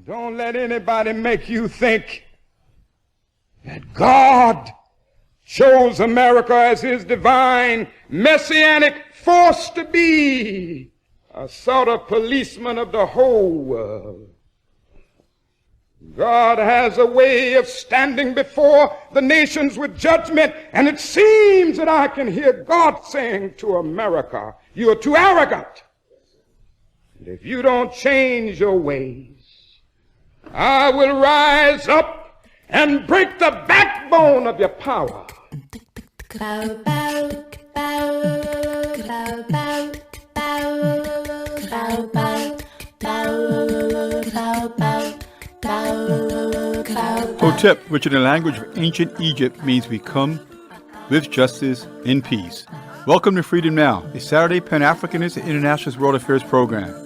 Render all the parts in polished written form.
Don't let anybody make you think that God chose America as his divine messianic force to be a sort of policeman of the whole world. God has a way of standing before the nations with judgment, and it seems that I can hear God saying to America, you are too arrogant. And if you don't change your ways, I will rise up and break the backbone of your power. Hotep, which in the language of ancient Egypt means we come with justice in peace. Welcome to Freedom Now, a Saturday Pan-Africanist and Internationalist World Affairs program.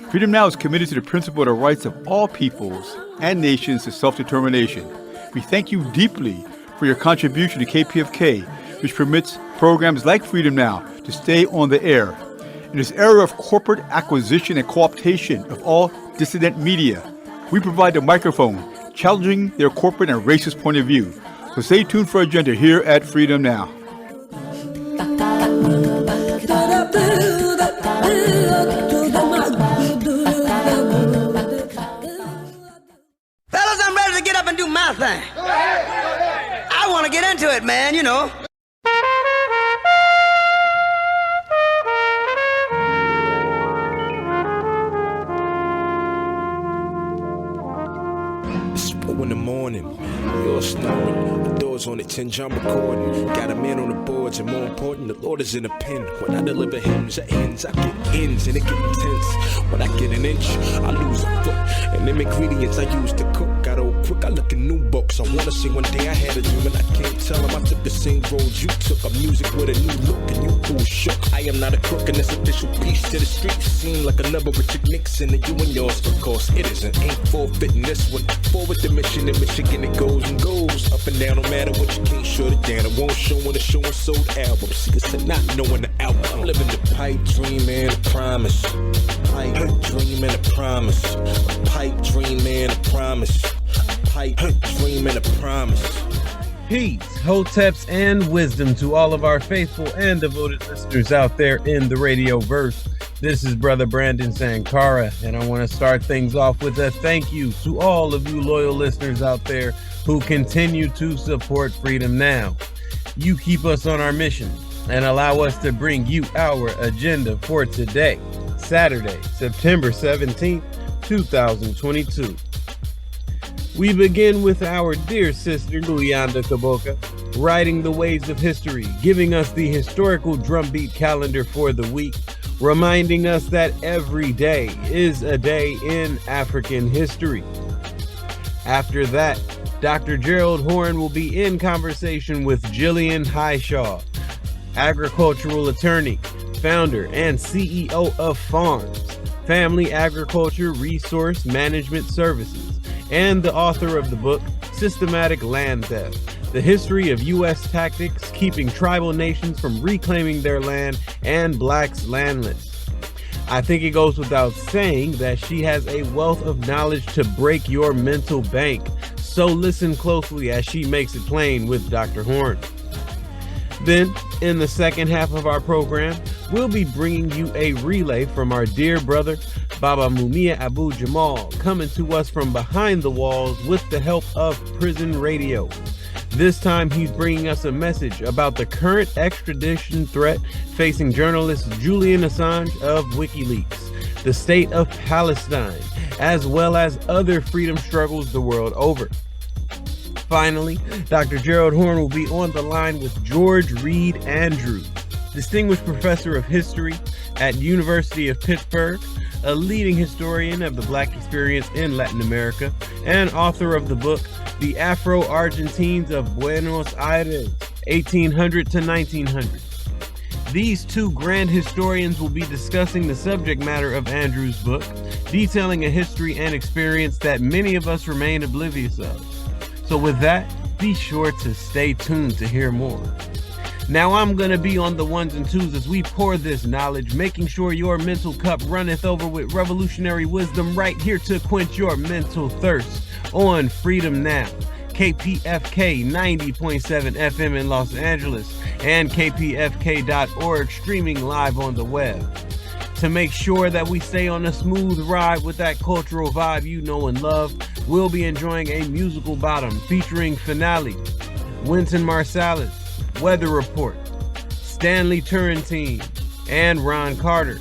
Freedom Now is committed to the principle of the rights of all peoples and nations to self-determination. We thank you deeply for your contribution to KPFK, which permits programs like Freedom Now to stay on the air. In this era of corporate acquisition and co-optation of all dissident media, we provide the microphone, challenging their corporate and racist point of view. So stay tuned for our agenda here at Freedom Now. Fellas, I'm ready to get up and do my thing. I want to get into it, man, you know. It's 4 in the morning, we all snoring. The doors on the 10, I'm recording. Got a man on the boards, and more important, the Lord is in the pen. When I deliver hymns or ends, I get ends, and it get intense. When I get an inch, I lose a foot. And them ingredients I use to cook got old quick. I look in new books. I wanna say one day I had a dream, and I can't tell them I took the same road you took. I'm music with a new look, and you cool shook. I am not a crook, and this official piece to the streets seem like another Richard Nixon, and you and yours, of course, it isn't. Ain't forfeiting this one. Forward the mission in Michigan, it goes and goes up and down. No matter what, you can't shut it down. It won't show when it's showing sold albums. See, it's not knowing the outcome. I'm living the pipe dream and a promise. Pipe dream and a promise. A pipe dream and a promise. A pipe dream and a promise. Peace, hoteps, and wisdom to all of our faithful and devoted listeners out there in the radio verse. This is Brother Brandon Sankara, and I want to start things off with a thank you to all of you loyal listeners out there who continue to support Freedom Now. You keep us on our mission and allow us to bring you our agenda for today, Saturday, September 17th, 2022. We begin with our dear sister, Luyanda Kaboka, writing the waves of history, giving us the historical drumbeat calendar for the week, reminding us that every day is a day in African history. After that, Dr. Gerald Horne will be in conversation with Jillian Hishaw, agricultural attorney, founder and CEO of F.A.R.M.S, Family Agriculture Resource Management Services, and the author of the book, Systematic Land Theft, the history of U.S. tactics keeping tribal nations from reclaiming their land and blacks landless. I think it goes without saying that she has a wealth of knowledge to break your mental bank, so listen closely as she makes it plain with Dr. Horne. Then, in the second half of our program, we'll be bringing you a relay from our dear brother, Baba Mumia Abu-Jamal, coming to us from behind the walls with the help of Prison Radio. This time he's bringing us a message about the current extradition threat facing journalist Julian Assange of WikiLeaks, the state of Palestine, as well as other freedom struggles the world over. Finally, Dr. Gerald Horne will be on the line with George Reid Andrews, Distinguished Professor of History at University of Pittsburgh, a leading historian of the Black experience in Latin America, and author of the book, The Afro-Argentines of Buenos Aires, 1800 to 1900. These two grand historians will be discussing the subject matter of Andrews' book, detailing a history and experience that many of us remain oblivious of. So with that, be sure to stay tuned to hear more. Now I'm gonna be on the ones and twos as we pour this knowledge, making sure your mental cup runneth over with revolutionary wisdom right here to quench your mental thirst on Freedom Now. KPFK 90.7 FM in Los Angeles and kpfk.org streaming live on the web. To make sure that we stay on a smooth ride with that cultural vibe you know and love, we'll be enjoying a musical bottom featuring Finale, Wynton Marsalis, Weather Report, Stanley Turrentine, and Ron Carter.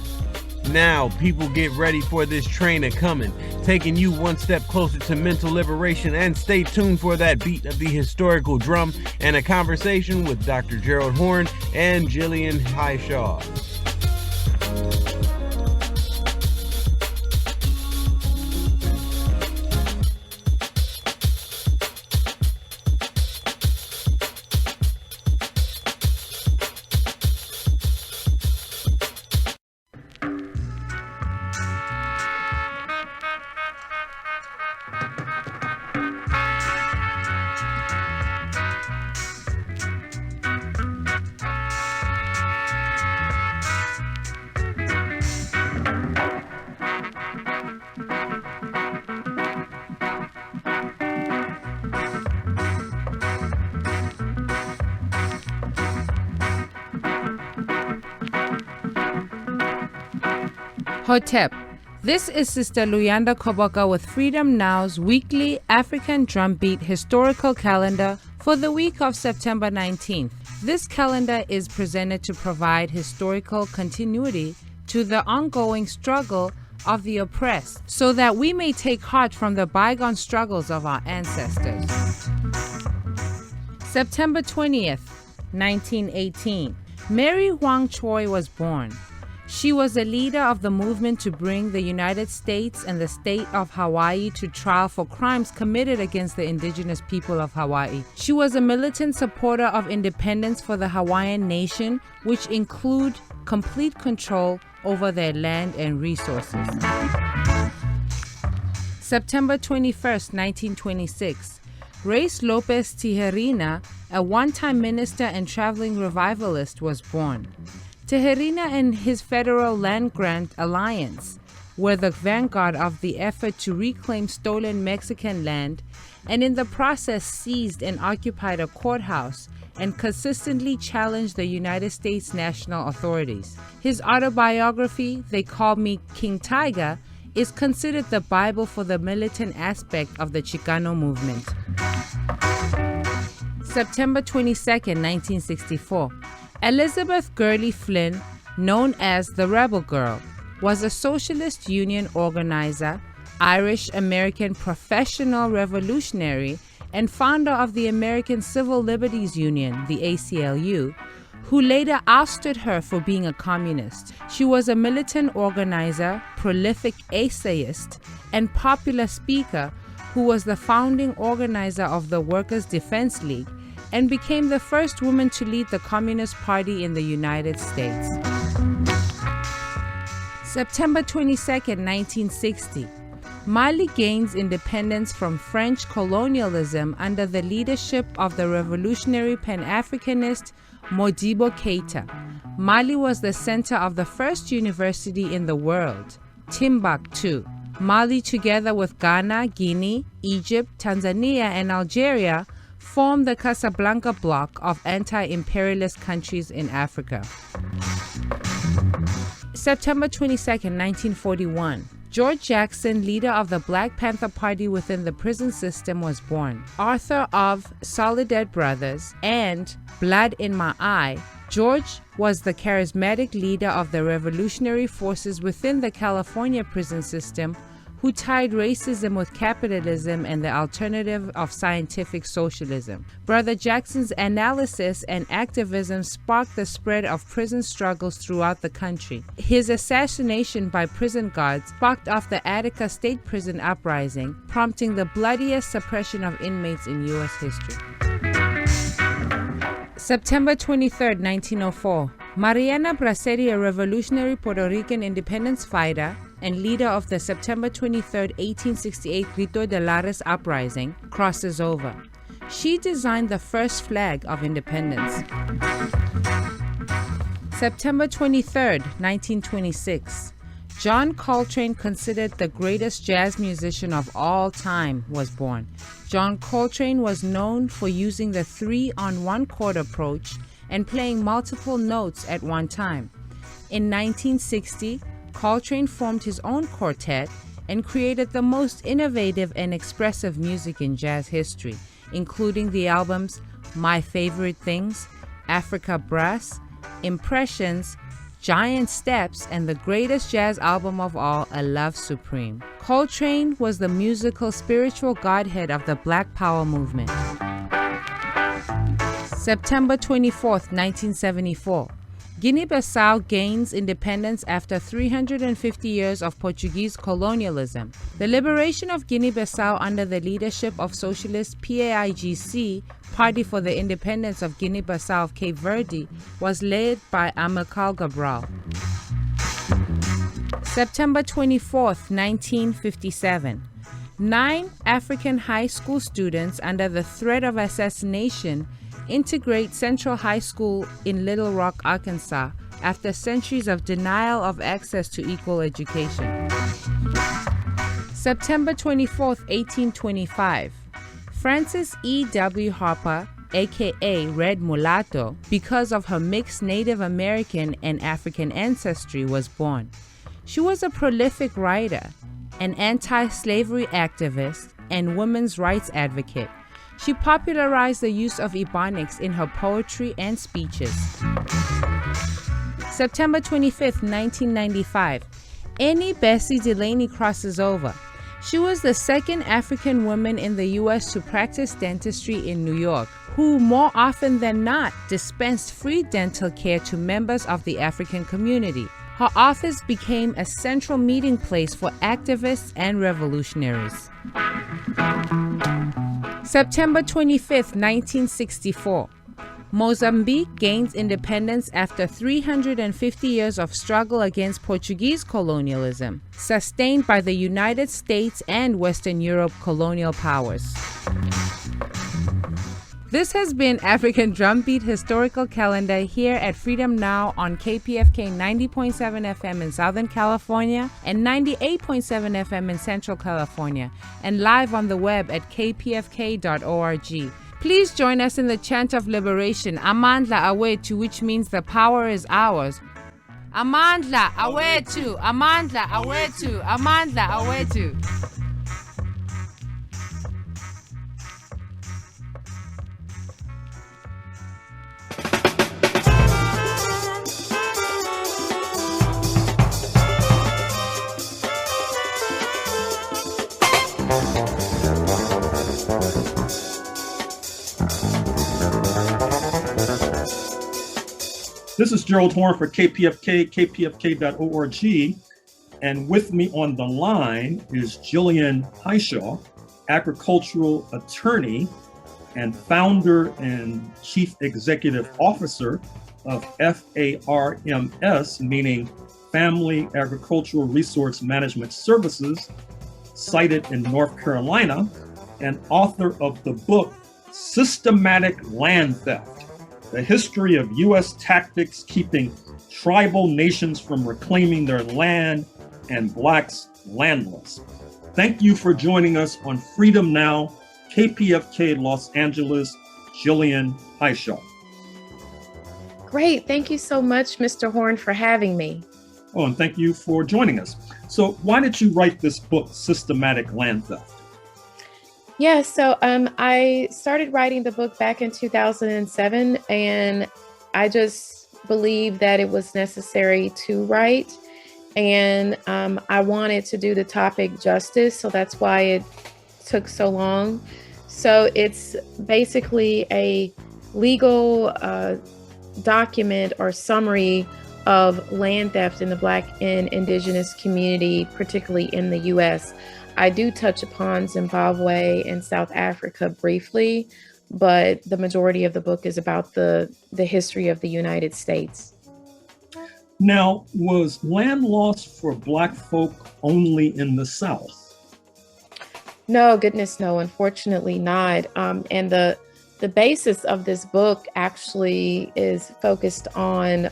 Now, people get ready for this train a-comin', taking you one step closer to mental liberation, and stay tuned for that beat of the historical drum and a conversation with Dr. Gerald Horne and Jillian Hishaw. Hotep. This is Sister Luyanda Koboka with Freedom Now's weekly African Drumbeat Historical Calendar for the week of September 19th. This calendar is presented to provide historical continuity to the ongoing struggle of the oppressed, so that we may take heart from the bygone struggles of our ancestors. September 20th, 1918. Mary Huang Choi was born. She was a leader of the movement to bring the United States and the state of Hawaii to trial for crimes committed against the indigenous people of Hawaii. She was a militant supporter of independence for the Hawaiian nation, which include complete control over their land and resources. September 21st, 1926. Reyes Lopez Tijerina, a one-time minister and traveling revivalist, was born. Tijerina and his Federal Land Grant Alliance were the vanguard of the effort to reclaim stolen Mexican land, and in the process seized and occupied a courthouse and consistently challenged the United States national authorities. His autobiography, They Called Me King Tiger, is considered the Bible for the militant aspect of the Chicano movement. September 22nd, 1964. Elizabeth Gurley Flynn, known as the Rebel Girl, was a socialist union organizer, Irish-American professional revolutionary, and founder of the American Civil Liberties Union, the ACLU, who later ousted her for being a communist. She was a militant organizer, prolific essayist, and popular speaker who was the founding organizer of the Workers' Defense League and became the first woman to lead the Communist Party in the United States. September 22nd, 1960. Mali gains independence from French colonialism under the leadership of the revolutionary Pan-Africanist Modibo Keïta. Mali was the center of the first university in the world, Timbuktu. Mali, together with Ghana, Guinea, Egypt, Tanzania, and Algeria, formed the Casablanca bloc of anti-imperialist countries in Africa. September 22nd, 1941. George Jackson, leader of the Black Panther Party within the prison system, was born. Author of Soledad Brothers and Blood in My Eye, George was the charismatic leader of the revolutionary forces within the California prison system, who tied racism with capitalism and the alternative of scientific socialism. Brother Jackson's analysis and activism sparked the spread of prison struggles throughout the country. His assassination by prison guards sparked off the Attica State Prison uprising, prompting the bloodiest suppression of inmates in U.S. history. September 23, 1904. Mariana Braceri, a revolutionary Puerto Rican independence fighter and leader of the September 23, 1868 Grito de Lares uprising, crosses over. She designed the first flag of independence. September 23rd, 1926. John Coltrane, considered the greatest jazz musician of all time, was born. John Coltrane was known for using the 3-on-1-chord approach and playing multiple notes at one time. In 1960, Coltrane formed his own quartet and created the most innovative and expressive music in jazz history, including the albums My Favorite Things, Africa Brass, Impressions, Giant Steps, and the greatest jazz album of all, A Love Supreme. Coltrane was the musical spiritual godhead of the Black Power movement. September 24th, 1974. Guinea-Bissau gains independence after 350 years of Portuguese colonialism. The liberation of Guinea-Bissau under the leadership of socialist PAIGC, Party for the Independence of Guinea-Bissau of Cape Verde, was led by Amilcar Cabral. September 24th, 1957. 9 African high school students under the threat of assassination integrate Central High School in Little Rock, Arkansas, after centuries of denial of access to equal education. September 24, 1825. Frances E.W. Harper, aka Red Mulatto, because of her mixed Native American and African ancestry, was born. She was a prolific writer, an anti-slavery activist, and women's rights advocate. She popularized the use of Ebonics in her poetry and speeches. September 25th, 1995. Annie Bessie Delaney crosses over. She was the second African woman in the U.S. to practice dentistry in New York, who more often than not dispensed free dental care to members of the African community. Her office became a central meeting place for activists and revolutionaries. September 25th, 1964. Mozambique gains independence after 350 years of struggle against Portuguese colonialism, sustained by the United States and Western Europe colonial powers. This has been African Drumbeat Historical Calendar here at Freedom Now on KPFK 90.7 FM in Southern California and 98.7 FM in Central California, and live on the web at kpfk.org. Please join us in the chant of liberation, Amandla Awetu, which means the power is ours. Amandla Awetu, Amandla Awetu, Amandla Awetu. This is Gerald Horne for KPFK, kpfk.org, and with me on the line is Jillian Hishaw, agricultural attorney and founder and chief executive officer of F.A.R.M.S, meaning Family Agricultural Resource Management Services, cited in North Carolina, and author of the book Systematic Land Theft: The History of U.S. Tactics Keeping Tribal Nations from Reclaiming Their Land and Blacks Landless. Thank you for joining us on Freedom Now, KPFK Los Angeles, Jillian Hishaw. Great. Thank you so much, Mr. Horne, for having me. Oh, and thank you for joining us. So why did you write this book, Systematic Land Theft? Yeah, so I started writing the book back in 2007, and I just believed that it was necessary to write, and I wanted to do the topic justice, so that's why it took so long. So it's basically a legal document or summary of land theft in the Black and Indigenous community, particularly in the U.S. I do touch upon Zimbabwe and South Africa briefly, but the majority of the book is about the history of the United States. Now, was land loss for Black folk only in the South? No, goodness, no, unfortunately not. And the basis of this book actually is focused on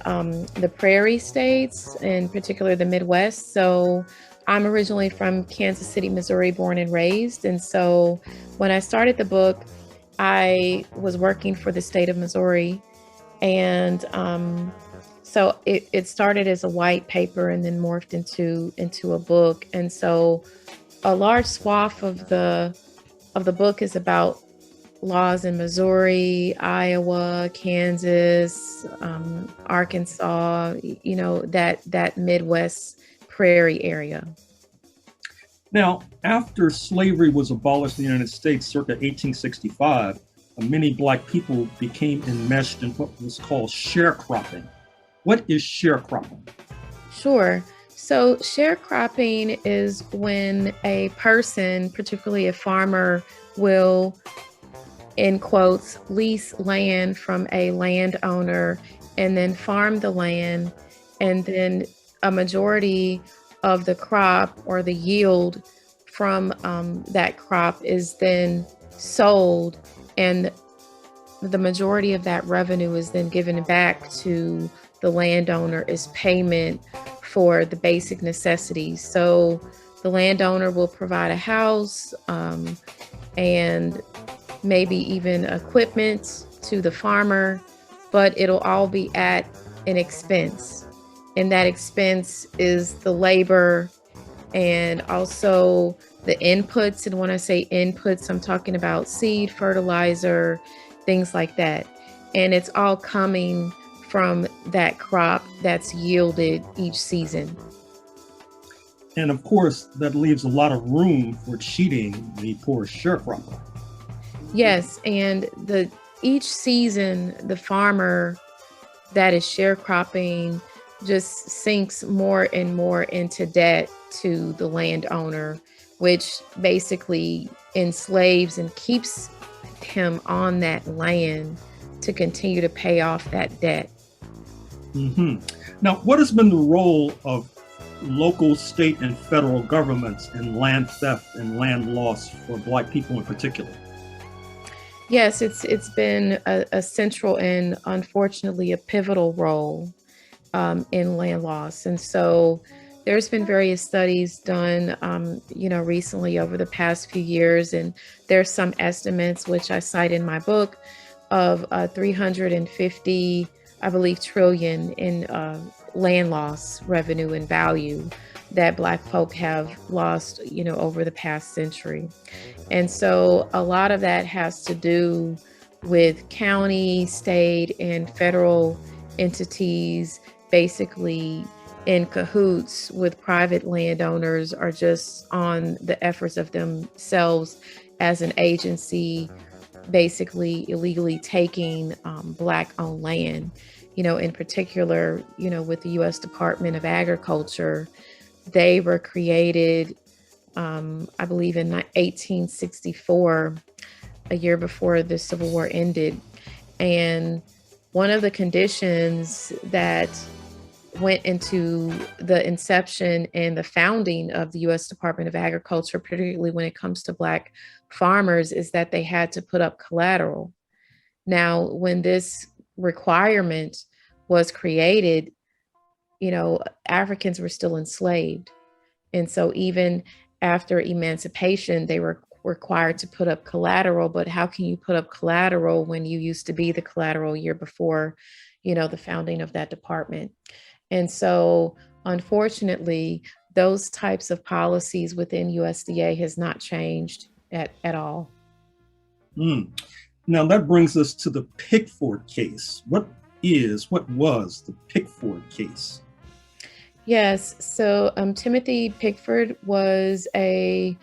the prairie states, in particular the Midwest. So I'm originally from Kansas City, Missouri, born and raised. And so when I started the book, I was working for the state of Missouri. And so it started as a white paper and then morphed into a book. And so a large swath of the book is about laws in Missouri, Iowa, Kansas, Arkansas, that Midwest prairie area. Now, after slavery was abolished in the United States circa 1865, many Black people became enmeshed in what was called sharecropping. What is sharecropping? Sure. So sharecropping is when a person, particularly a farmer, will, in quotes, lease land from a landowner and then farm the land, and then a majority of the crop or the yield from that crop is then sold, and the majority of that revenue is then given back to the landowner as payment for the basic necessities. So the landowner will provide a house and maybe even equipment to the farmer, but it'll all be at an expense. And that expense is the labor and also the inputs. And when I say inputs, I'm talking about seed, fertilizer, things like that. And it's all coming from that crop that's yielded each season. And of course, that leaves a lot of room for cheating the poor sharecropper. Yes, and each season, the farmer that is sharecropping just sinks more and more into debt to the landowner, which basically enslaves and keeps him on that land to continue to pay off that debt. Mm-hmm. Now, what has been the role of local, state, and federal governments in land theft and land loss for Black people in particular? Yes, it's been a central and unfortunately a pivotal role in land loss. And so there's been various studies done, recently over the past few years, and there's some estimates, which I cite in my book, of 350, I believe, trillion in land loss revenue and value that Black folk have lost, over the past century. And so a lot of that has to do with county, state, and federal entities basically in cahoots with private landowners or just on the efforts of themselves as an agency, basically illegally taking Black-owned land. In particular, with the U.S. Department of Agriculture, they were created, I believe, in 1864, a year before the Civil War ended. And one of the conditions that went into the inception and the founding of the U.S. Department of Agriculture, particularly when it comes to Black farmers, is that they had to put up collateral. Now, when this requirement was created, Africans were still enslaved. And so even after emancipation, they were required to put up collateral. But how can you put up collateral when you used to be the collateral year before, the founding of that department? And so, unfortunately, those types of policies within USDA has not changed at all. Now that brings us to the Pickford case. What was the Pickford case? Yes, so Timothy Pickford is a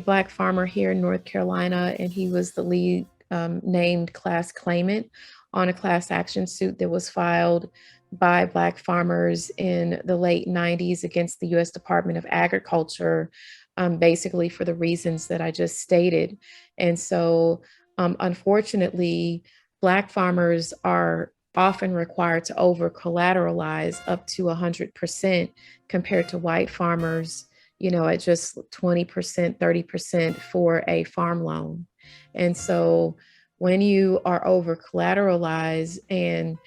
Black farmer here in North Carolina, and he was the lead named class claimant on a class action suit that was filed by Black farmers in the late 90s against the U.S. Department of Agriculture, basically for the reasons that I just stated. And so, unfortunately, Black farmers are often required to over collateralize up to 100% compared to white farmers, at just 20%, 30% for a farm loan. And so when you are over collateralized and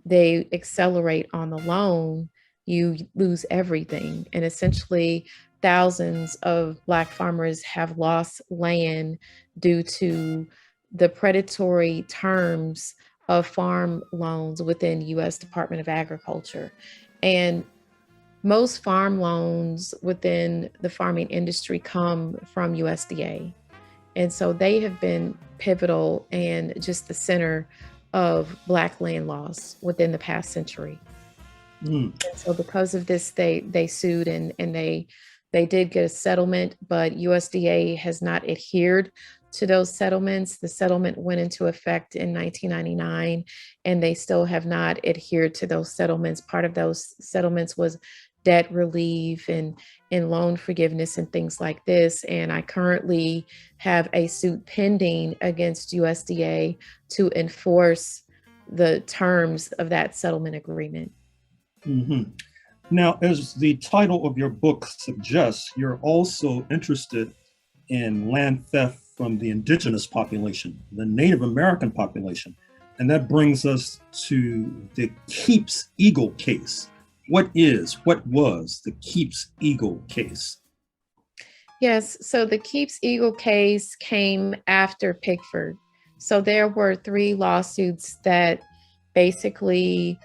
they accelerate on the loan, you lose everything. And essentially, thousands of Black farmers have lost land due to the predatory terms of farm loans within U.S. Department of Agriculture. And most farm loans within the farming industry come from USDA. And so they have been pivotal and just the center of Black land loss within the past century. And so because of this, they sued and they did get a settlement, but USDA has not adhered to those settlements. The settlement went into effect in 1999, and they still have not adhered to those settlements. Part of those settlements was debt relief and loan forgiveness and things like this. And I currently have a suit pending against USDA to enforce the terms of that settlement agreement. Now, as the title of your book suggests, you're also interested in land theft from the indigenous population, the Native American population. And that brings us to the Keeps Eagle case. What was the Keeps Eagle case? Yes, so the Keeps Eagle case came after Pickford. So there were 3 lawsuits that basically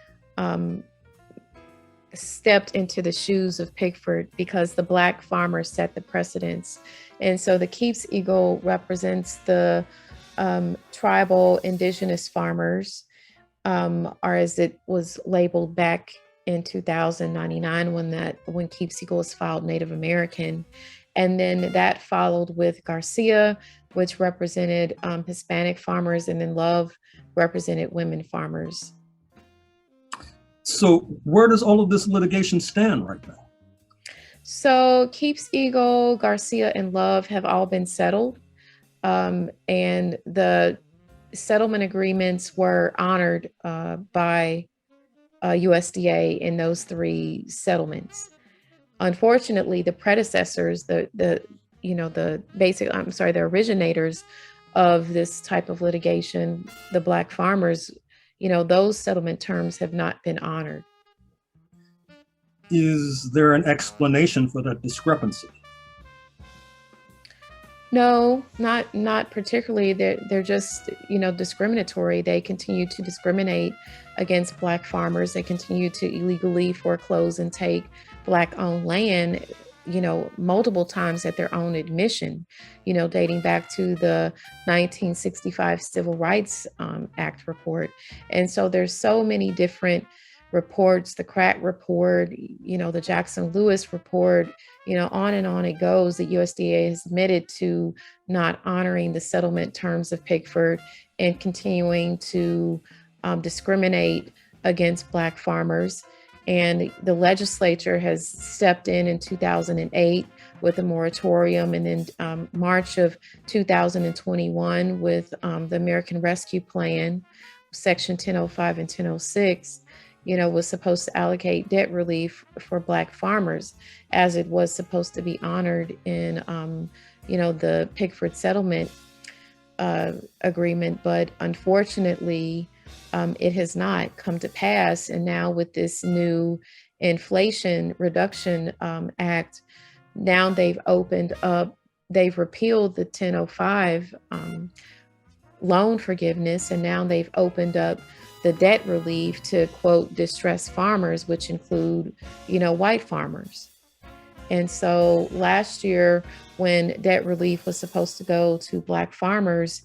stepped into the shoes of Pickford because the Black farmers set the precedents. And so the Keeps Eagle represents the tribal indigenous farmers, or as it was labeled back in 2099 when Keeps Eagle was filed, Native American. And then that followed with Garcia, which represented Hispanic farmers, and then Love represented women farmers. So where does all of this litigation stand right now? So Keeps Eagle, Garcia, and Love have all been settled. And the settlement agreements were honored by USDA in those 3 settlements. Unfortunately, the predecessors, the originators of this type of litigation, the Black farmers, those settlement terms have not been honored. Is there an explanation for that discrepancy? No, not particularly. They're just, discriminatory. They continue to discriminate against Black farmers. They continue to illegally foreclose and take Black-owned land, multiple times at their own admission, dating back to the 1965 Civil Rights Act report. And so there's so many different reports, the Crack report, the Jackson Lewis report, on and on it goes. The USDA has admitted to not honoring the settlement terms of Pickford and continuing to discriminate against Black farmers. And the legislature has stepped in 2008 with a moratorium, and then March of 2021 with the American Rescue Plan, Section 1005 and 1006, was supposed to allocate debt relief for Black farmers, as it was supposed to be honored in, the Pickford settlement agreement. But unfortunately, it has not come to pass. And now with this new Inflation Reduction Act, now they've repealed the 1005 loan forgiveness, and now they've opened up the debt relief to, quote, distressed farmers, which include, white farmers. And so last year, when debt relief was supposed to go to Black farmers,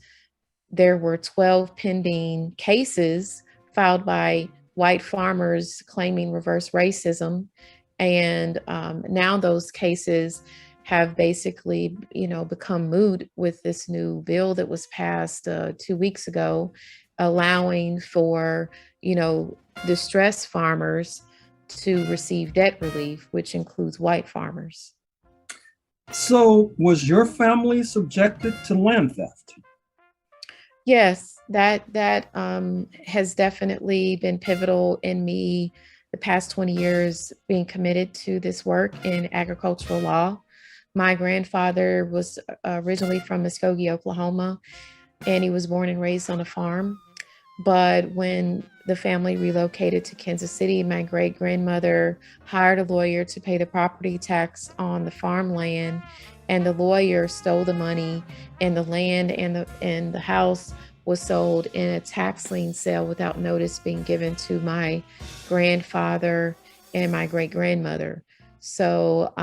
there were 12 pending cases filed by white farmers claiming reverse racism. And now those cases have basically, become moot with this new bill that was passed 2 weeks ago, allowing for, distressed farmers to receive debt relief, which includes white farmers. So was your family subjected to land theft? Yes, that has definitely been pivotal in me the past 20 years being committed to this work in agricultural law. My grandfather was originally from Muskogee, Oklahoma, and he was born and raised on a farm. But when the family relocated to Kansas City, my great grandmother hired a lawyer to pay the property tax on the farmland, and the lawyer stole the money, and the land and the house was sold in a tax lien sale without notice being given to my grandfather and my great grandmother. So,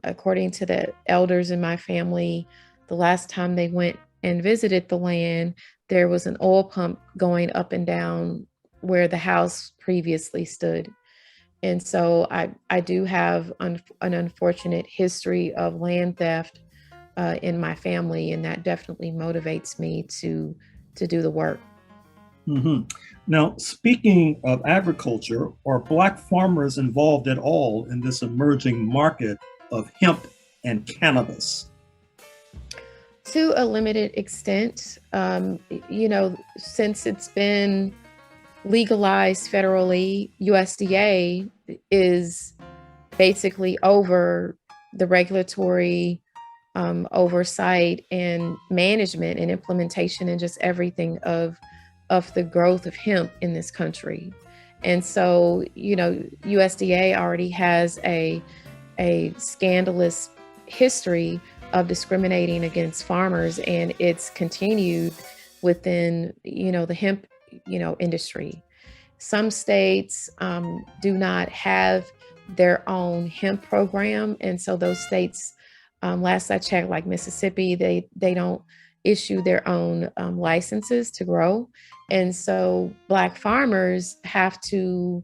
according to the elders in my family, the last time they went and visited the land, there was an oil pump going up and down where the house previously stood. And so I do have an unfortunate history of land theft in my family, and that definitely motivates me to do the work. Mm-hmm. Now, speaking of agriculture, are Black farmers involved at all in this emerging market of hemp and cannabis? To a limited extent, since it's been legalized federally, USDA is basically over the regulatory oversight and management and implementation and just everything of the growth of hemp in this country. And so, USDA already has a scandalous history of discriminating against farmers, and it's continued within, the hemp, industry. Some states do not have their own hemp program. And so those states, last I checked, like Mississippi, they don't issue their own licenses to grow. And so Black farmers have to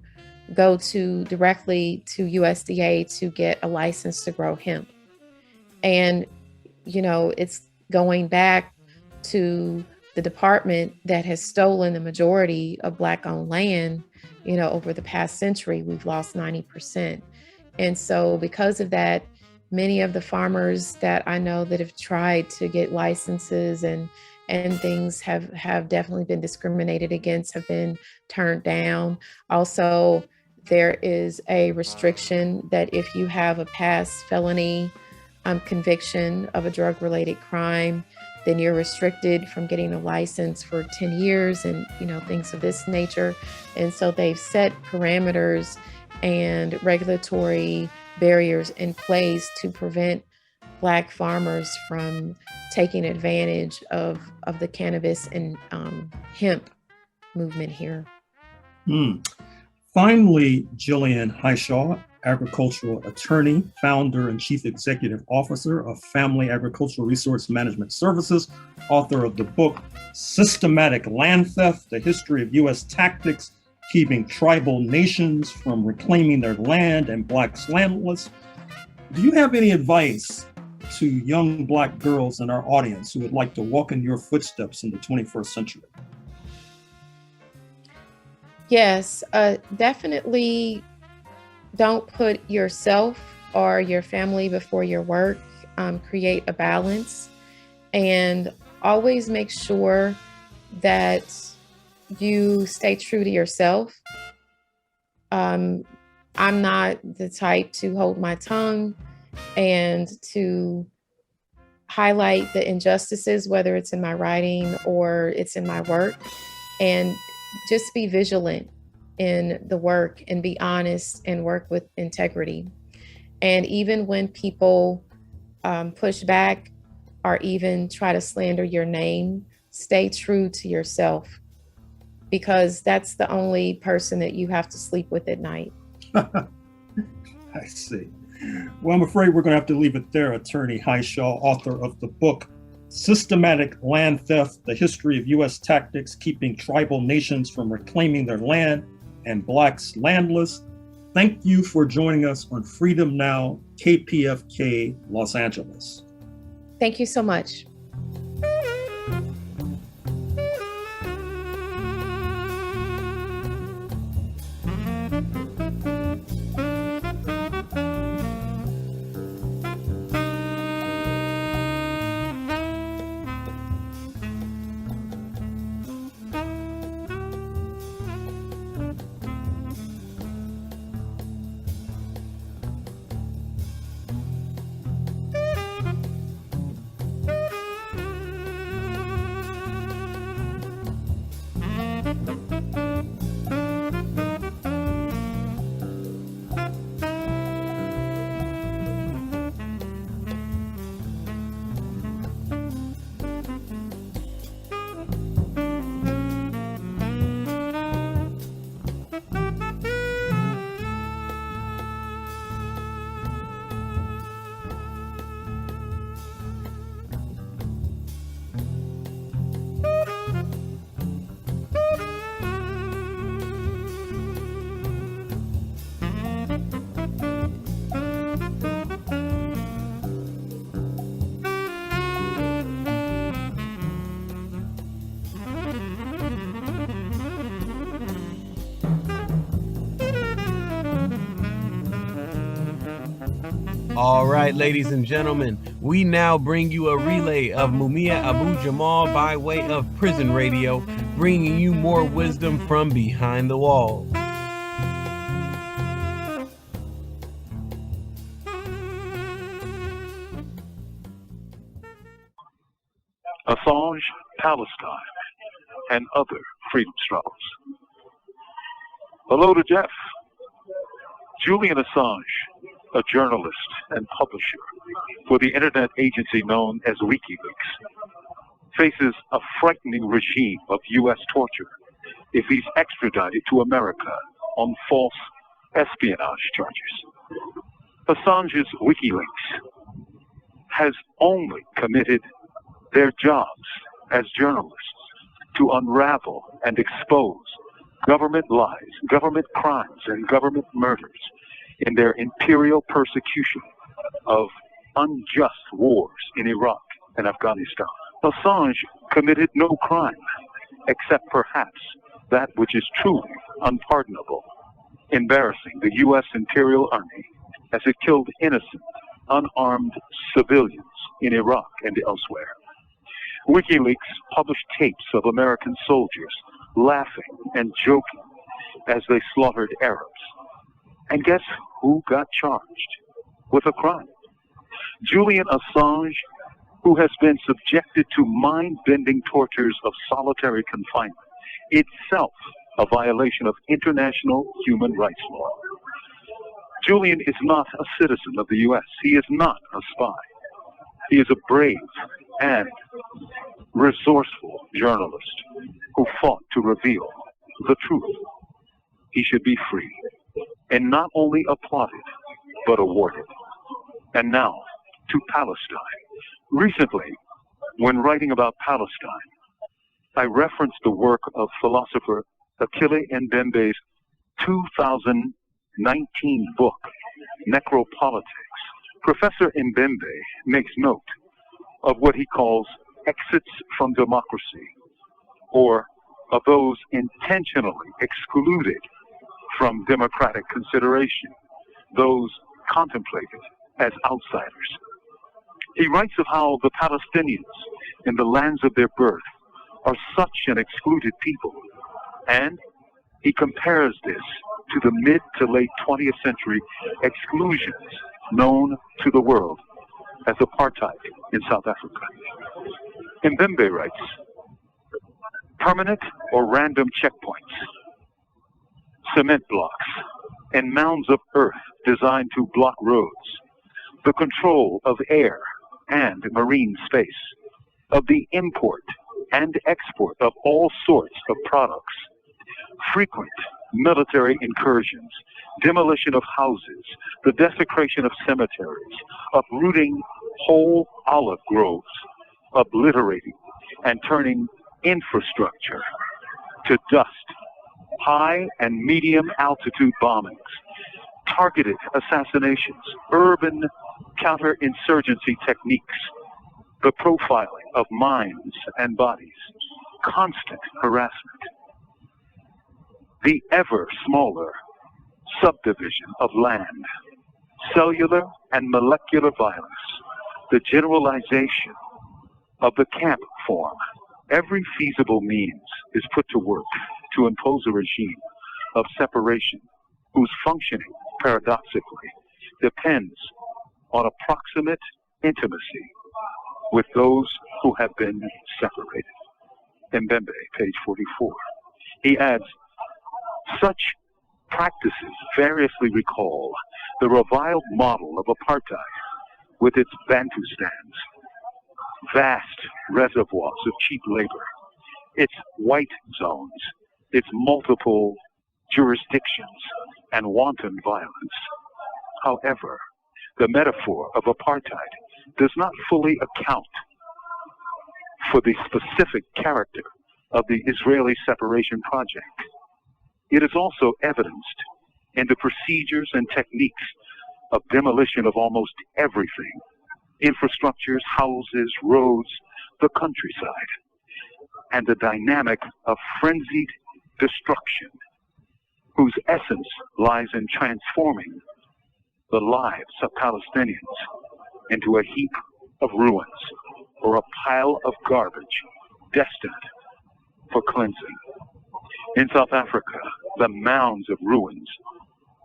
go directly to USDA to get a license to grow hemp. And, it's going back to the department that has stolen the majority of Black-owned land, over the past century. We've lost 90%. And so because of that, many of the farmers that I know that have tried to get licenses and things have definitely been discriminated against, have been turned down. Also, there is a restriction that if you have a past felony conviction of a drug-related crime, then you're restricted from getting a license for 10 years and, things of this nature. And so they've set parameters and regulatory barriers in place to prevent Black farmers from taking advantage of the cannabis and hemp movement here. Finally, Jillian Hishaw, agricultural attorney, founder and chief executive officer of Family Agricultural Resource Management Services, author of the book Systematic Land Theft: The History of U.S. Tactics Keeping Tribal Nations from Reclaiming Their Land and Blacks Landless. Do you have any advice to young Black girls in our audience who would like to walk in your footsteps in the 21st century? Yes, definitely don't put yourself or your family before your work. Create a balance, and always make sure that you stay true to yourself. I'm not the type to hold my tongue and to highlight the injustices, whether it's in my writing or it's in my work, and just be vigilant in the work and be honest and work with integrity. And even when people push back or even try to slander your name, stay true to yourself, because that's the only person that you have to sleep with at night. I see. Well, I'm afraid we're going to have to leave it there. Attorney Hishaw, author of the book Systematic Land Theft: The History of U.S. Tactics Keeping Tribal Nations from Reclaiming Their Land and Blacks Landless. Thank you for joining us on Freedom Now, KPFK, Los Angeles. Thank you so much. All right, ladies and gentlemen, we now bring you a relay of Mumia Abu-Jamal by way of prison radio, bringing you more wisdom from behind the walls. Assange, Palestine, and other freedom struggles. Hello to Jeff. Julian Assange, a journalist and publisher for the internet agency known as WikiLeaks, faces a frightening regime of U.S. torture if he's extradited to America on false espionage charges. Assange's WikiLeaks has only committed their jobs as journalists to unravel and expose government lies, government crimes, and government murders in their imperial persecution of unjust wars in Iraq and Afghanistan. Assange committed no crime except perhaps that which is truly unpardonable, embarrassing the U.S. Imperial Army as it killed innocent, unarmed civilians in Iraq and elsewhere. WikiLeaks published tapes of American soldiers laughing and joking as they slaughtered Arabs. And guess who got charged with a crime? Julian Assange, who has been subjected to mind-bending tortures of solitary confinement, itself a violation of international human rights law. Julian is not a citizen of the U.S. He is not a spy. He is a brave and resourceful journalist who fought to reveal the truth. He should be free and not only applauded, but awarded. And now to Palestine. Recently, when writing about Palestine, I referenced the work of philosopher Achille Mbembe's 2019 book, Necropolitics. Professor Mbembe makes note of what he calls exits from democracy, or of those intentionally excluded from democratic consideration, those contemplated as outsiders. He writes of how the Palestinians in the lands of their birth are such an excluded people, and he compares this to the mid to late 20th century exclusions known to the world as apartheid in South Africa. Mbembe writes, permanent or random checkpoints, cement blocks, and mounds of earth designed to block roads, the control of air and marine space, of the import and export of all sorts of products, frequent military incursions, demolition of houses, the desecration of cemeteries, uprooting whole olive groves, obliterating and turning infrastructure to dust, high and medium altitude bombings, targeted assassinations, urban counterinsurgency techniques, the profiling of minds and bodies, constant harassment, the ever smaller subdivision of land, cellular and molecular violence, the generalization of the camp form. Every feasible means is put to work to impose a regime of separation whose functioning, paradoxically, depends on approximate intimacy with those who have been separated. Mbembe, page 44. He adds, such practices variously recall the reviled model of apartheid with its Bantustans, vast reservoirs of cheap labor, its white zones, its multiple jurisdictions, and wanton violence. However, the metaphor of apartheid does not fully account for the specific character of the Israeli separation project. It is also evidenced in the procedures and techniques of demolition of almost everything: infrastructures, houses, roads, the countryside, and the dynamic of frenzied destruction whose essence lies in transforming the lives of Palestinians into a heap of ruins or a pile of garbage destined for cleansing. In South Africa, the mounds of ruins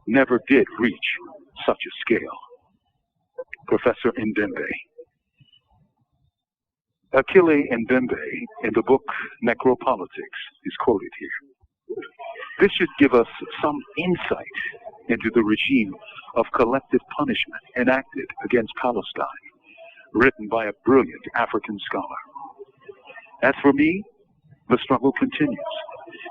never did reach such a scale. Professor Ndembe. Achille Ndembe, in the book Necropolitics, is quoted here. This should give us some insight into the regime of collective punishment enacted against Palestine, written by a brilliant African scholar. As for me, the struggle continues.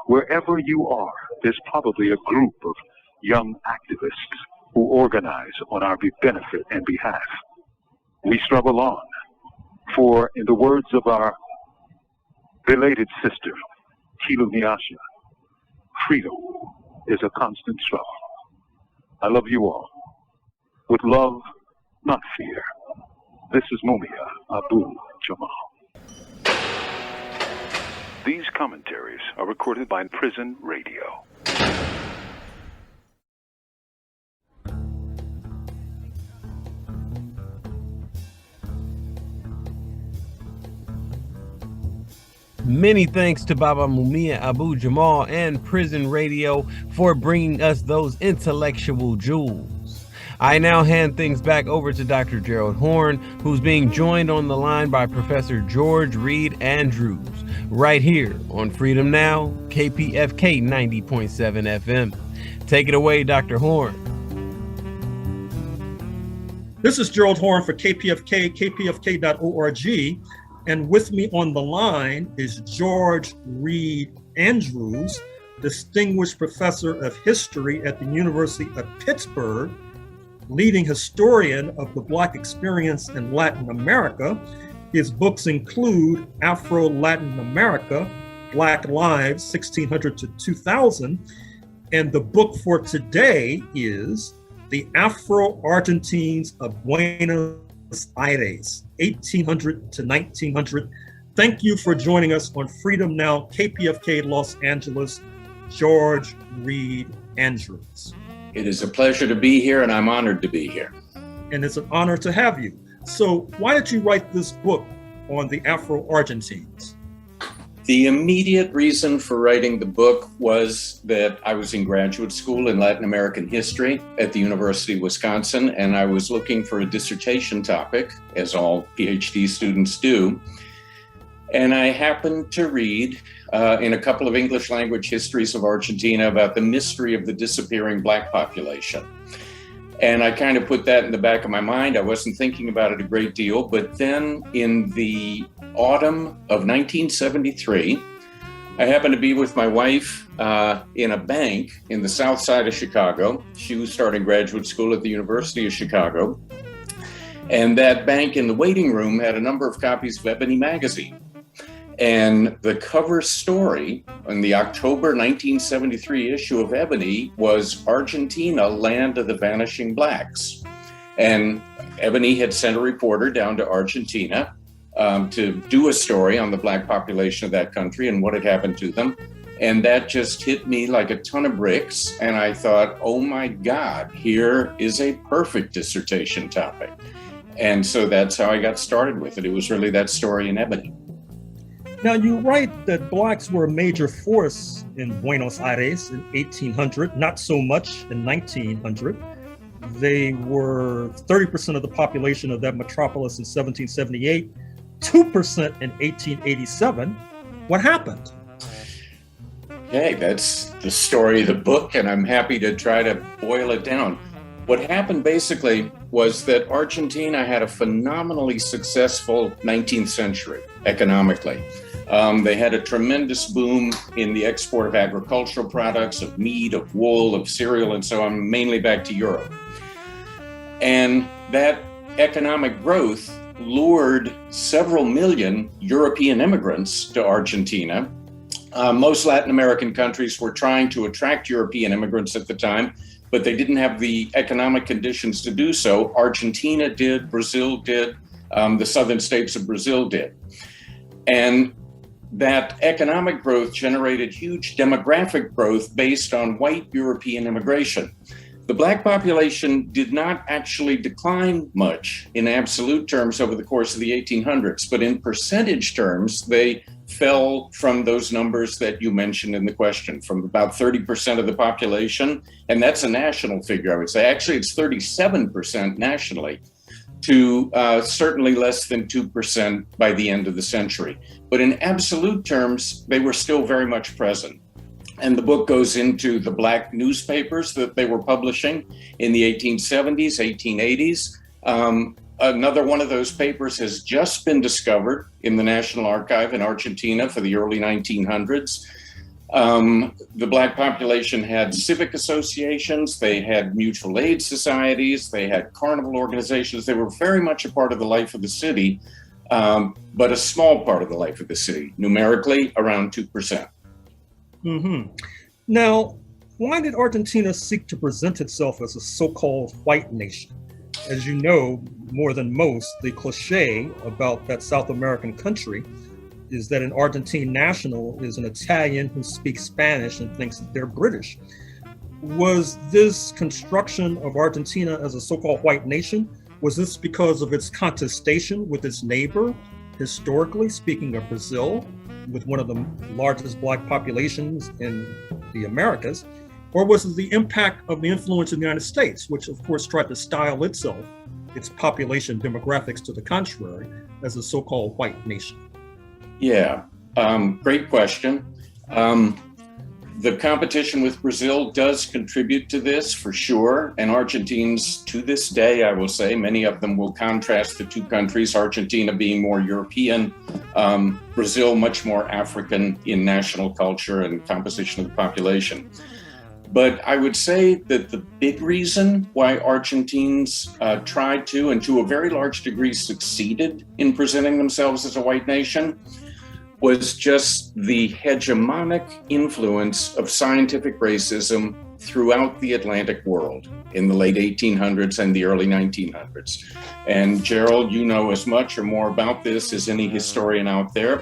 Wherever you are, there's probably a group of young activists who organize on our benefit and behalf. We struggle on, for in the words of our belated sister, Jillian Hishaw, freedom is a constant struggle. I love you all. With love, not fear. This is Mumia Abu-Jamal. These commentaries are recorded by Prison Radio. Many thanks to Baba Mumia Abu-Jamal and Prison Radio for bringing us those intellectual jewels. I now hand things back over to Dr. Gerald Horne, who's being joined on the line by Professor George Reid Andrews, right here on Freedom Now, KPFK 90.7 FM. Take it away, Dr. Horne. This is Gerald Horne for KPFK, kpfk.org. And with me on the line is George Reid Andrews, Distinguished Professor of History at the University of Pittsburgh, leading historian of the Black experience in Latin America. His books include Afro-Latin America, Black Lives, 1600 to 2000. And the book for today is The Afro-Argentines of Buenos Aires, 1800 to 1900. Thank you for joining us on Freedom Now, KPFK Los Angeles, George Reid Andrews. It is a pleasure to be here, and I'm honored to be here. And it's an honor to have you. So why did you write this book on the Afro-Argentines? The immediate reason for writing the book was that I was in graduate school in Latin American history at the University of Wisconsin, and I was looking for a dissertation topic, as all PhD students do. And I happened to read in a couple of English language histories of Argentina about the mystery of the disappearing Black population. And I kind of put that in the back of my mind. I wasn't thinking about it a great deal, but then in the autumn of 1973, I happened to be with my wife in a bank in the south side of Chicago. She was starting graduate school at the University of Chicago. And that bank in the waiting room had a number of copies of Ebony magazine. And the cover story in the October 1973 issue of Ebony was Argentina, Land of the Vanishing Blacks. And Ebony had sent a reporter down to Argentina to do a story on the Black population of that country and what had happened to them. And that just hit me like a ton of bricks. And I thought, oh my God, here is a perfect dissertation topic. And so that's how I got started with it. It was really that story in Ebony. Now, you write that Blacks were a major force in Buenos Aires in 1800, not so much in 1900. They were 30% of the population of that metropolis in 1778, 2% in 1887. What happened? Okay, that's the story of the book, and I'm happy to try to boil it down. What happened basically was that Argentina had a phenomenally successful 19th century economically. They had a tremendous boom in the export of agricultural products, of meat, of wool, of cereal, and so on, mainly back to Europe. And that economic growth lured several million European immigrants to Argentina. Most Latin American countries were trying to attract European immigrants at the time, but they didn't have the economic conditions to do so. Argentina did, Brazil did, the southern states of Brazil did. And that economic growth generated huge demographic growth based on white European immigration. The Black population did not actually decline much in absolute terms over the course of the 1800s, but in percentage terms, they fell from those numbers that you mentioned in the question, from about 30% of the population, and that's a national figure, I would say. Actually, it's 37% nationally, to certainly less than 2% by the end of the century. But in absolute terms, they were still very much present. And the book goes into the Black newspapers that they were publishing in the 1870s, 1880s. Another one of those papers has just been discovered in the National Archive in Argentina for the early 1900s. The Black population had civic associations, they had mutual aid societies, they had carnival organizations. They were very much a part of the life of the city, but a small part of the life of the city, numerically around 2%. Mm-hmm. Now, why did Argentina seek to present itself as a so-called white nation? As you know, more than most, the cliche about that South American country is that an Argentine national is an Italian who speaks Spanish and thinks that they're British. Was this construction of Argentina as a so-called white nation, was this because of its contestation with its neighbor, historically speaking of Brazil, with one of the largest Black populations in the Americas? Or was it the impact of the influence of the United States, which of course tried to style itself, its population demographics to the contrary, as a so-called white nation? Yeah, great question. The competition with Brazil does contribute to this for sure. And Argentines, to this day, I will say, many of them will contrast the two countries, Argentina being more European, Brazil much more African in national culture and composition of the population. But I would say that the big reason why Argentines tried to, and to a very large degree succeeded in presenting themselves as a white nation, was just the hegemonic influence of scientific racism throughout the Atlantic world in the late 1800s and the early 1900s. And Gerald, you know as much or more about this as any historian out there.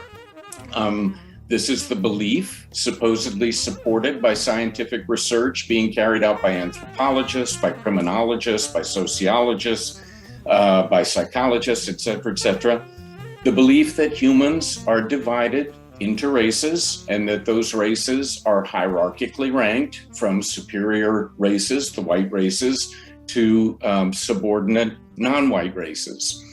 This is the belief, supposedly supported by scientific research being carried out by anthropologists, by criminologists, by sociologists, by psychologists, et cetera, the belief that humans are divided into races and that those races are hierarchically ranked from superior races, the white races, to subordinate non-white races.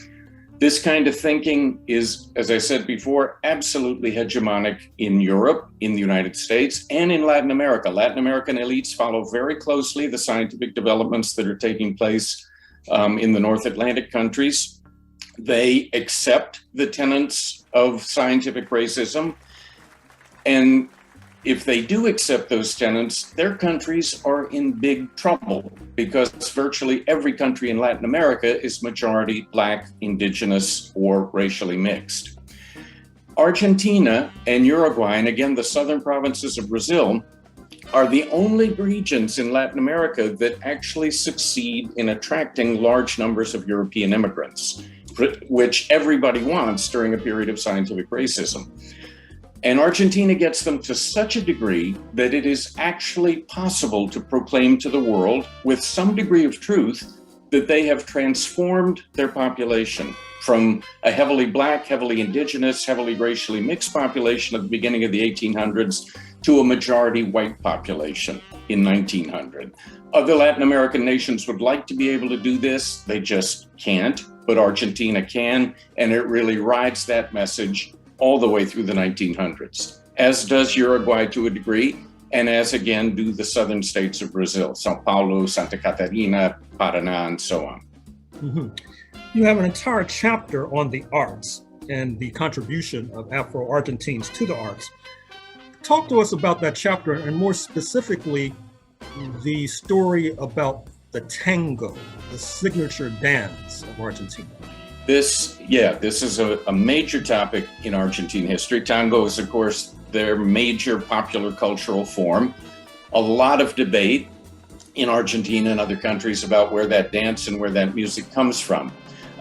This kind of thinking is, as I said before, absolutely hegemonic in Europe, in the United States, and in Latin America. Latin American elites follow very closely the scientific developments that are taking place in the North Atlantic countries. They accept the tenets of scientific racism. And if they do accept those tenets, their countries are in big trouble because virtually every country in Latin America is majority Black, indigenous, or racially mixed. Argentina and Uruguay, and again, the southern provinces of Brazil, are the only regions in Latin America that actually succeed in attracting large numbers of European immigrants, which everybody wants during a period of scientific racism. And Argentina gets them to such a degree that it is actually possible to proclaim to the world with some degree of truth that they have transformed their population from a heavily Black, heavily indigenous, heavily racially mixed population at the beginning of the 1800s to a majority white population in 1900. Other Latin American nations would like to be able to do this. They just can't, but Argentina can, and it really rides that message all the way through the 1900s, as does Uruguay to a degree, and as again do the southern states of Brazil, Sao Paulo, Santa Catarina, Paraná, and so on. Mm-hmm. You have an entire chapter on the arts and the contribution of Afro-Argentines to the arts. Talk to us about that chapter, and more specifically, the story about the tango, the signature dance of Argentina. This is a major topic in Argentine history. Tango is, of course, their major popular cultural form. A lot of debate in Argentina and other countries about where that dance and where that music comes from.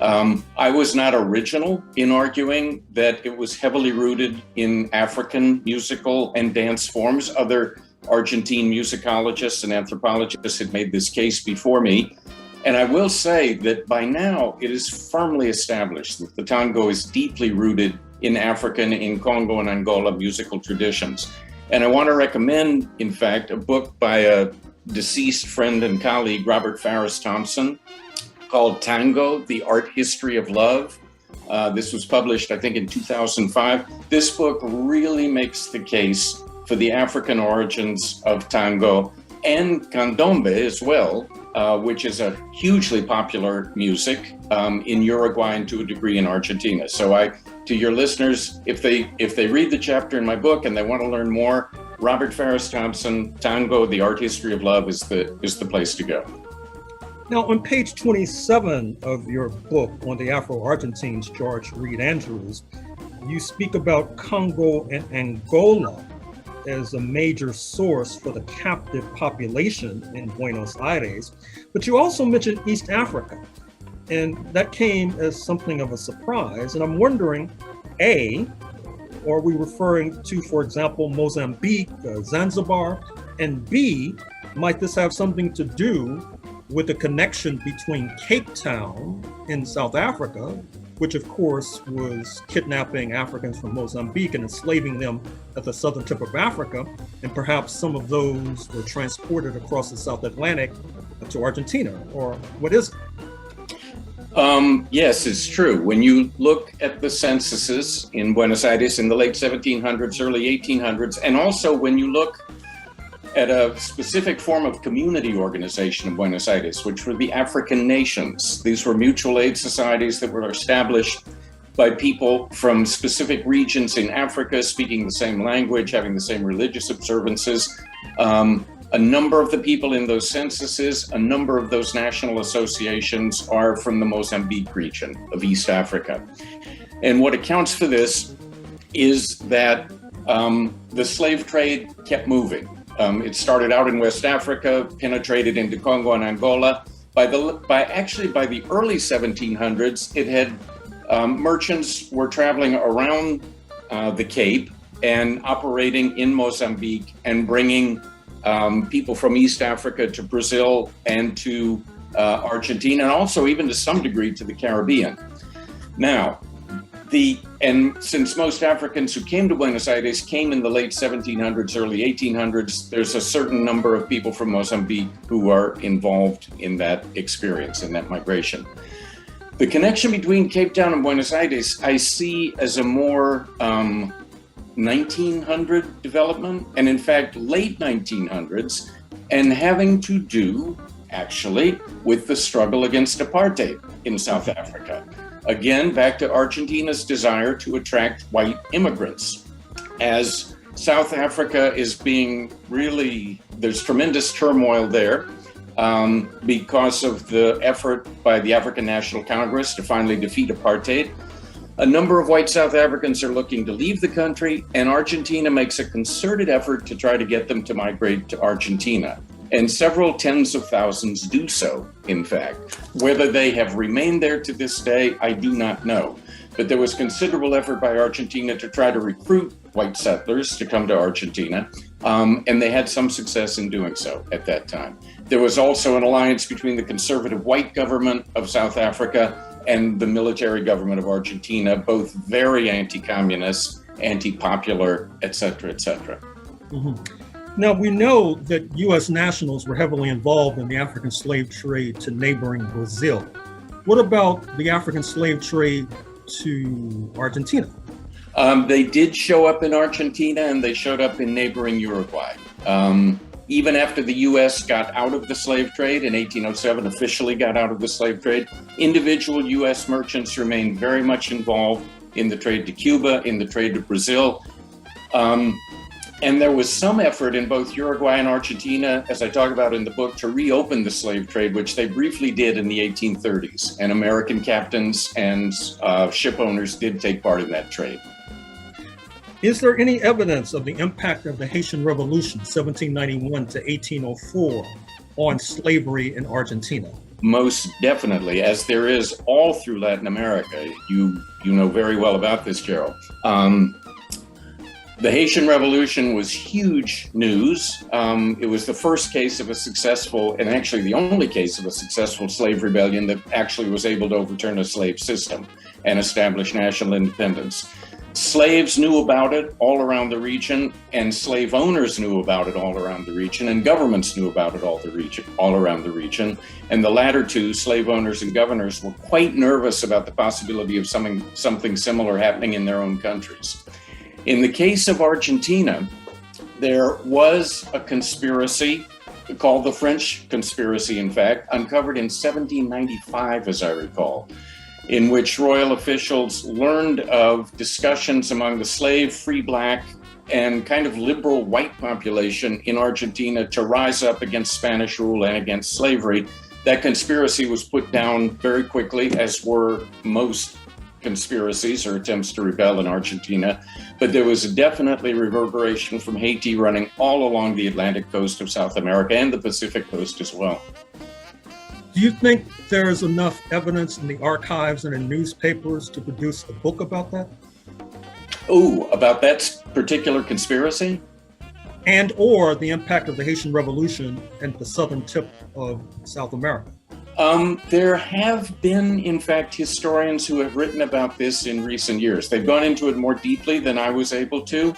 I was not original in arguing that it was heavily rooted in African musical and dance forms. Other Argentine musicologists and anthropologists had made this case before me. And I will say that by now it is firmly established that the tango is deeply rooted in African, in Congo and Angola musical traditions. And I want to recommend, in fact, a book by a deceased friend and colleague, Robert Farris Thompson, called Tango, The Art History of Love. This was published, I think, in 2005. This book really makes the case for the African origins of tango and candombe as well, which is a hugely popular music in Uruguay and to a degree in Argentina. So to your listeners, if they read the chapter in my book and they want to learn more, Robert Farris Thompson, Tango, The Art History of Love is the place to go. Now, on page 27 of your book on the Afro-Argentines, George Reid Andrews, you speak about Congo and Angola as a major source for the captive population in Buenos Aires, but you also mentioned East Africa, and that came as something of a surprise. And I'm wondering, A, are we referring to, for example, Mozambique, Zanzibar, and B, might this have something to do with the connection between Cape Town in South Africa, which of course was kidnapping Africans from Mozambique and enslaving them at the southern tip of Africa, and perhaps some of those were transported across the South Atlantic to Argentina, or what is it? Yes, it's true. When you look at the censuses in Buenos Aires in the late 1700s, early 1800s, and also when you look at a specific form of community organization in Buenos Aires, which were the African nations. These were mutual aid societies that were established by people from specific regions in Africa, speaking the same language, having the same religious observances. A number of the people in those censuses, a number of those national associations are from the Mozambique region of East Africa. And what accounts for this is that the slave trade kept moving. It started out in West Africa, penetrated into Congo and Angola. By the early 1700s, it had merchants were traveling around the Cape and operating in Mozambique and bringing people from East Africa to Brazil and to Argentina, and also even to some degree to the Caribbean. Now, and since most Africans who came to Buenos Aires came in the late 1700s, early 1800s, there's a certain number of people from Mozambique who are involved in that experience, in that migration. The connection between Cape Town and Buenos Aires, I see as a more 1900 development, and in fact, late 1900s, and having to do, actually, with the struggle against apartheid in South Africa. Again, back to Argentina's desire to attract white immigrants. As South Africa is being really, there's tremendous turmoil there because of the effort by the African National Congress to finally defeat apartheid. A number of white South Africans are looking to leave the country, and Argentina makes a concerted effort to try to get them to migrate to Argentina. And several tens of thousands do so, in fact. Whether they have remained there to this day, I do not know. But there was considerable effort by Argentina to try to recruit white settlers to come to Argentina, and they had some success in doing so at that time. There was also an alliance between the conservative white government of South Africa and the military government of Argentina, both very anti-communist, anti-popular, et cetera, et cetera. Mm-hmm. Now, we know that U.S. nationals were heavily involved in the African slave trade to neighboring Brazil. What about the African slave trade to Argentina? They did show up in Argentina, and they showed up in neighboring Uruguay. Even after the U.S. got out of the slave trade in 1807, officially got out of the slave trade, individual U.S. merchants remained very much involved in the trade to Cuba, in the trade to Brazil. And there was some effort in both Uruguay and Argentina, as I talk about in the book, to reopen the slave trade, which they briefly did in the 1830s. And American captains and ship owners did take part in that trade. Is there any evidence of the impact of the Haitian Revolution, 1791 to 1804, on slavery in Argentina? Most definitely, as there is all through Latin America. You know very well about this, Gerald. The Haitian Revolution was huge news. It was the first case of a successful, and actually the only case of a successful slave rebellion that actually was able to overturn a slave system and establish national independence. Slaves knew about it all around the region, and slave owners knew about it all around the region, and governments knew about it all around the region. And the latter two, slave owners and governors, were quite nervous about the possibility of something similar happening in their own countries. In the case of Argentina, there was a conspiracy called the French conspiracy, in fact, uncovered in 1795, as I recall, in which royal officials learned of discussions among the slave, free black, and kind of liberal white population in Argentina to rise up against Spanish rule and against slavery. That conspiracy was put down very quickly, as were most conspiracies or attempts to rebel in Argentina, but there was definitely reverberation from Haiti running all along the Atlantic coast of South America and the Pacific coast as well. Do you think there's enough evidence in the archives and in newspapers to produce a book about that? Oh, about that particular conspiracy? And or the impact of the Haitian Revolution and the southern tip of South America? There have been, in fact, historians who have written about this in recent years. They've gone into it more deeply than I was able to.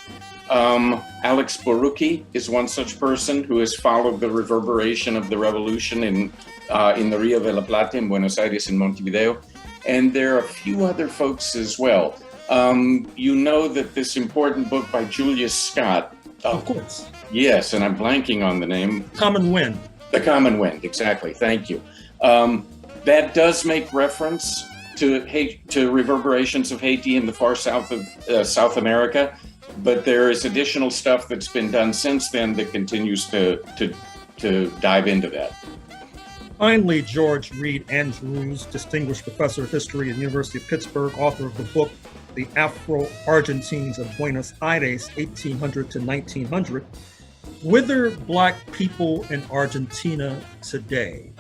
Alex Borucki is one such person who has followed the reverberation of the revolution in the Rio de la Plata, in Buenos Aires, in Montevideo. And there are a few other folks as well. You know that this important book by Julius Scott. Of course. Yes, and I'm blanking on the name. Common Wind. The Common Wind, exactly. Thank you. That does make reference to reverberations of Haiti in the far south of South America, but there is additional stuff that's been done since then that continues to dive into that. Finally, George Reid Andrews, Distinguished Professor of History at the University of Pittsburgh, author of the book, The Afro-Argentines of Buenos Aires, 1800 to 1900. Whither Black people in Argentina today?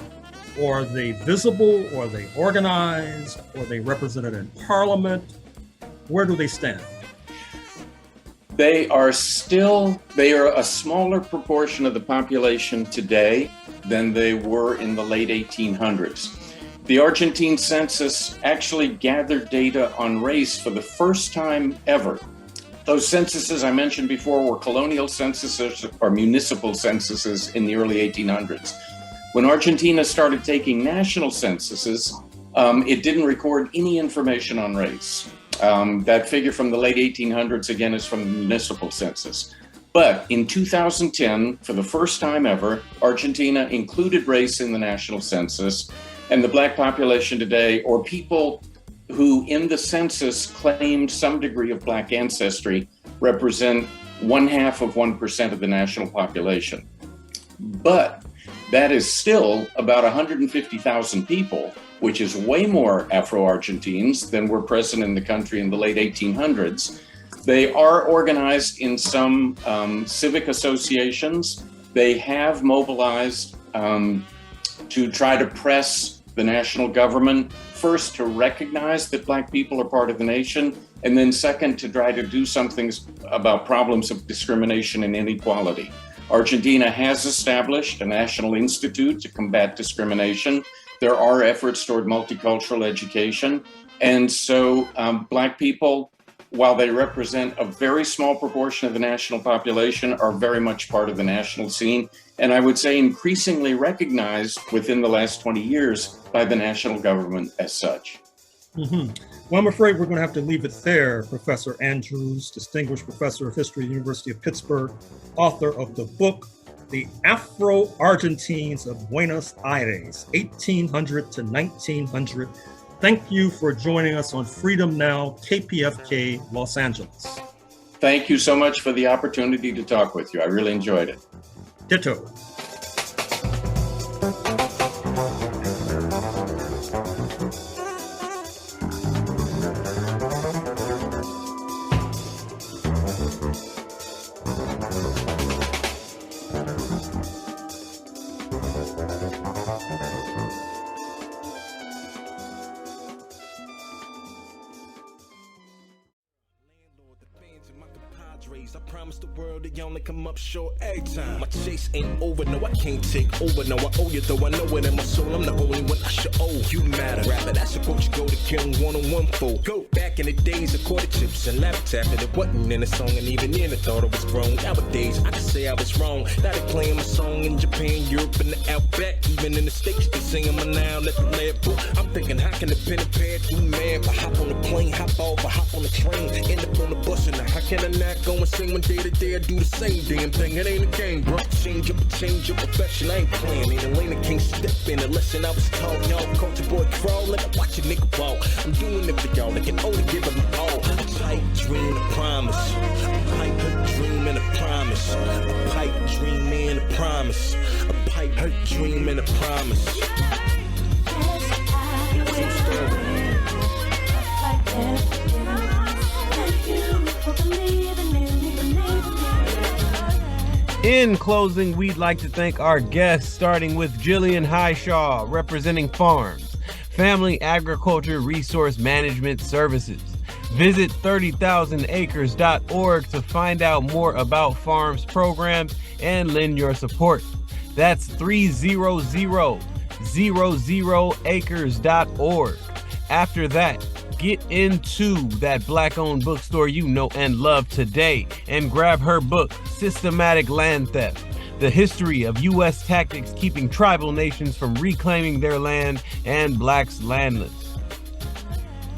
Or are they visible, or are they organized, or are they represented in parliament? Where do they stand? They are a smaller proportion of the population today than they were in the late 1800s. The Argentine census actually gathered data on race for the first time ever. Those censuses I mentioned before were colonial censuses or municipal censuses in the early 1800s. When Argentina started taking national censuses, it didn't record any information on race. That figure from the late 1800s, again, is from the municipal census. But in 2010, for the first time ever, Argentina included race in the national census, and the Black population today, or people who in the census claimed some degree of Black ancestry, represent 0.5% of the national population. But that is still about 150,000 people, which is way more Afro-Argentines than were present in the country in the late 1800s. They are organized in some civic associations. They have mobilized to try to press the national government, first to recognize that Black people are part of the nation, and then second, to try to do something about problems of discrimination and inequality. Argentina has established a national institute to combat discrimination. There are efforts toward multicultural education. And so Black people, while they represent a very small proportion of the national population, are very much part of the national scene. And I would say increasingly recognized within the last 20 years by the national government as such. Mm-hmm. Well, I'm afraid we're going to have to leave it there. Professor Andrews, Distinguished Professor of History at the University of Pittsburgh, author of the book, The Afro-Argentines of Buenos Aires, 1800 to 1900. Thank you for joining us on Freedom Now, KPFK, Los Angeles. Thank you so much for the opportunity to talk with you. I really enjoyed it. Ditto. Padres, I promise the world they only come up short every time. My chase ain't over, no, I can't take over. No, I owe you, though I know it in my soul. I'm the only one I should owe. You matter, rapper, that's a quote you go to kill one-on-one for. Go back in the days of quarter chips and lap tapping. It wasn't in a song, and even then I thought it was wrong. Nowadays, I can say I was wrong. Now they playing my song in Japan, Europe, and the Outback. Even in the States, they singing my now, let the lead pull. I'm thinking, how can the pen and pad do mad? But hop on the plane, hop off, or hop on the train, end up on the bus, and how can I not go and sing one day to day? I do the same damn thing. It ain't a game, bro. Change your profession. I ain't playing. Ain't Elena can't step in a lesson I was taught. Y'all culture boy crawl, let me watch a nigga ball. I'm doing it for y'all. They can only give them all. A pipe dream and a promise. A pipe her dream and a promise. A pipe dream and a promise. A pipe her dream and a promise. In closing, we'd like to thank our guests, starting with Jillian Hishaw, representing F.A.R.M.S, Family Agriculture Resource Management Services. Visit 30,000acres.org to find out more about F.A.R.M.S programs and lend your support. That's 300acres.org. After that, get into that Black-owned bookstore you know and love today and grab her book, Systematic Land Theft: The History of U.S. Tactics Keeping Tribal Nations from Reclaiming Their Land and Blacks Landless.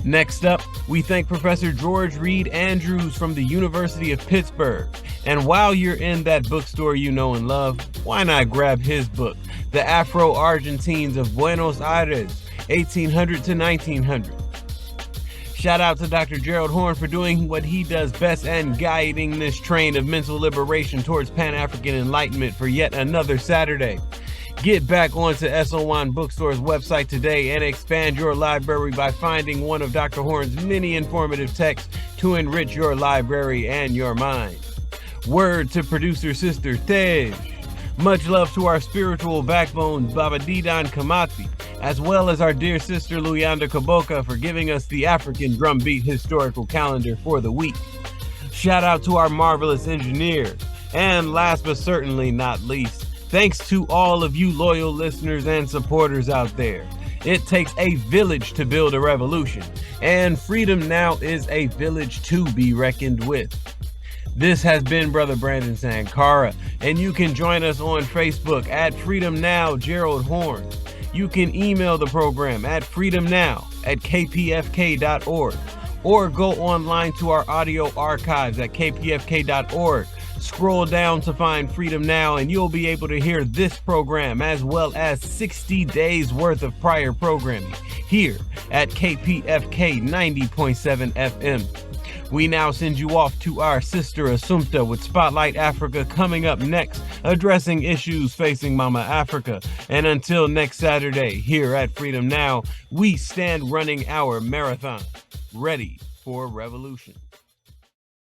Next up, we thank Professor George Reid Andrews from the University of Pittsburgh. And while you're in that bookstore you know and love, why not grab his book, The Afro-Argentines of Buenos Aires, 1800 to 1900. Shout out to Dr. Gerald Horne for doing what he does best and guiding this train of mental liberation towards Pan-African enlightenment for yet another Saturday. Get back onto SO1 Bookstore's website today and expand your library by finding one of Dr. Horne's many informative texts to enrich your library and your mind. Word to producer sister Tej. Much love to our spiritual backbone Baba Didan Kamati, as well as our dear sister Luyanda Kaboka for giving us the African Drumbeat Historical Calendar for the week. Shout out to our marvelous engineers. And last but certainly not least, thanks to all of you loyal listeners and supporters out there. It takes a village to build a revolution, and Freedom Now is a village to be reckoned with. This has been Brother Brandon Sankara, and you can join us on Facebook at Freedom Now Gerald Horne. You can email the program at freedomnow@kpfk.org, or go online to our audio archives at kpfk.org. Scroll down to find Freedom Now, and you'll be able to hear this program as well as 60 days worth of prior programming here at KPFK 90.7 FM. We now send you off to our sister Assumpta with Spotlight Africa coming up next, addressing issues facing Mama Africa. And until next Saturday, here at Freedom Now, we stand running our marathon, ready for revolution.